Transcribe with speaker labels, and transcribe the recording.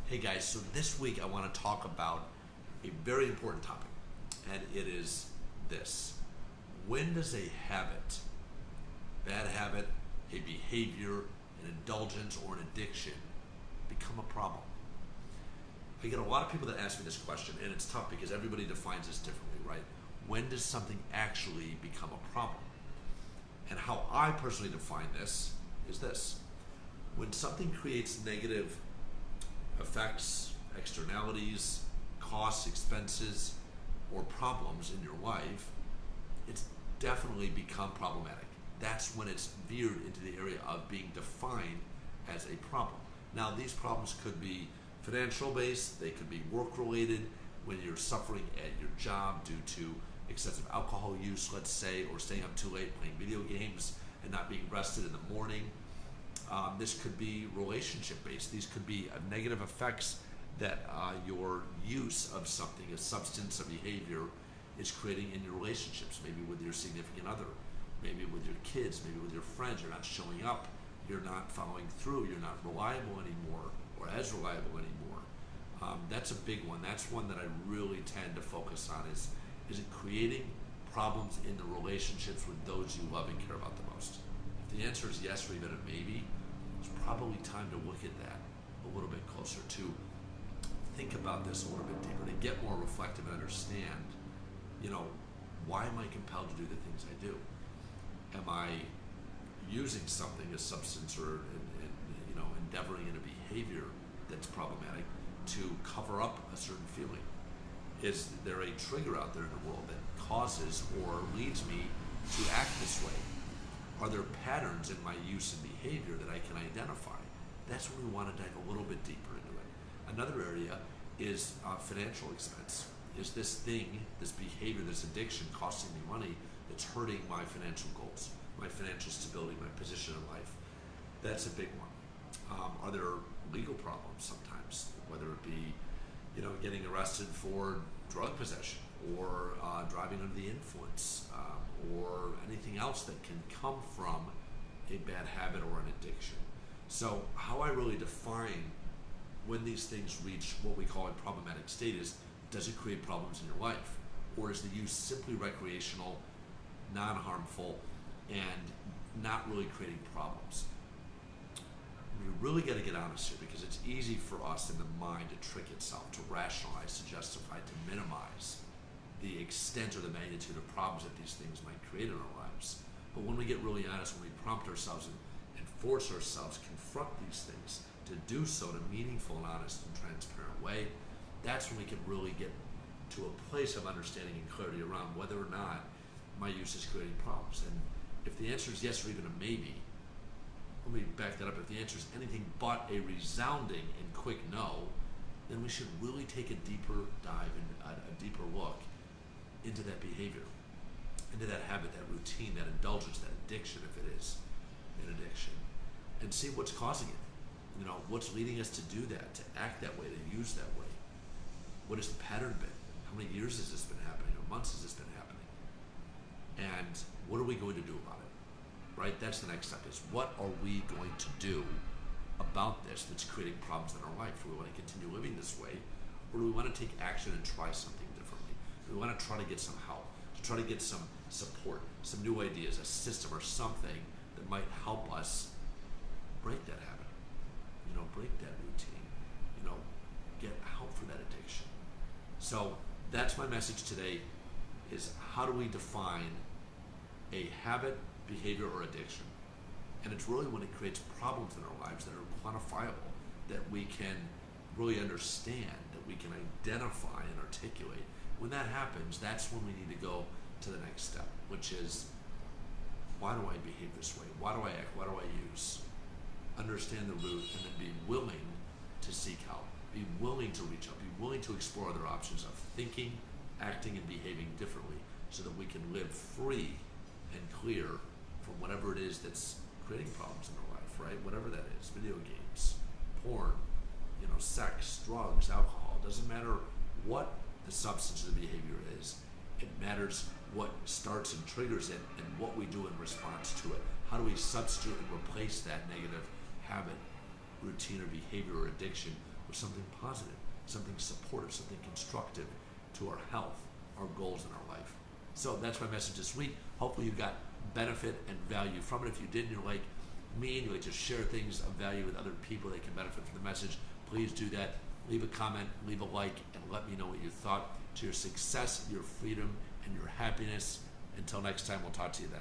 Speaker 1: Hey guys, so this week I want to talk about a very important topic, and it is this. When does a habit, bad habit, a behavior, an indulgence, or an addiction become a problem? I get a lot of people that ask me this question, and it's tough because everybody defines this differently, right? When does something actually become a problem? And how I personally define this is this. When something creates negative effects, externalities, costs, expenses, or problems in your life, it's definitely become problematic. That's when it's veered into the area of being defined as a problem. Now, these problems could be financial based, they could be work related, when you're suffering at your job due to excessive alcohol use, let's say, or staying up too late playing video games and not being rested in the morning. This could be relationship based. These could be negative effects that your use of something, a substance, a behavior, is creating in your relationships, maybe with your significant other, maybe with your kids, maybe with your friends. You're not showing up, you're not following through, you're not reliable anymore, or as reliable anymore. That's a big one. That's one that I really tend to focus on is it creating problems in the relationships with those you love and care about the most? If the answer is yes or even a maybe, it's probably time to look at that a little bit closer, to think about this a little bit deeper, to get more reflective and understand, why am I compelled to do the things I do? Am I using something, a substance, or endeavoring in a behavior that's problematic to cover up a certain feeling? Is there a trigger out there in the world that causes or leads me to act this way? Are there patterns in my use and behavior that I can identify? That's when we want to dive a little bit deeper into it. Another area is financial expense. Is this thing, this behavior, this addiction costing me money that's hurting my financial goals, my financial stability, my position in life? That's a big one. Are there legal problems sometimes, whether it be getting arrested for drug possession or driving under the influence or anything else that can come from a bad habit or an addiction? So how I really define when these things reach what we call a problematic state is, does it create problems in your life? Or is the use simply recreational, non-harmful, and not really creating problems? You really got to get honest here, because it's easy for us in the mind to trick itself, to rationalize, to justify, to minimize the extent or the magnitude of problems that these things might create in our lives. But when we get really honest, when we prompt ourselves and force ourselves, confront these things, to do so in a meaningful and honest and transparent way, that's when we can really get to a place of understanding and clarity around whether or not my use is creating problems. And if the answer is yes or even a maybe, let me back that up. If the answer is anything but a resounding and quick no, then we should really take a deeper dive and a deeper look into that behavior, into that habit, that routine, that indulgence, that addiction, if it is an addiction, and see what's causing it. What's leading us to do that, to act that way, to use that way. What has the pattern been? How many years has this been happening, or months has this been happening? And what are we going to do about it? Right? That's the next step, is what are we going to do about this that's creating problems in our life? Do we want to continue living this way, or do we want to take action and try something differently? Do we want to try to get some help, to try to get some support, some new ideas, a system or something that might help us break that habit, break that routine, get help for that addiction? So that's my message today, is how do we define a habit, behavior, or addiction? And it's really when it creates problems in our lives that are quantifiable, that we can really understand, that we can identify and articulate. When that happens, that's when we need to go to the next step, which is, why do I behave this way? Why do I act? Why do I use? Understand the root, and then be willing to seek help. Be willing to reach out. Be willing to explore other options of thinking, acting, and behaving differently, so that we can live free and clear from whatever it is that's creating problems in our life, right? Whatever that is, video games, porn, sex, drugs, alcohol. It doesn't matter what the substance of the behavior is. It matters what starts and triggers it, and what we do in response to it. How do we substitute and replace that negative habit, routine or behavior or addiction with something positive, something supportive, something constructive to our health, our goals in our life. So that's my message this week. Hopefully you got benefit and value from it. If you did, you're like me and you like to share things of value with other people that can benefit from the message, please do that. Leave a comment, leave a like, and let me know what you thought. To your success, your freedom, and your happiness. Until next time, we'll talk to you then.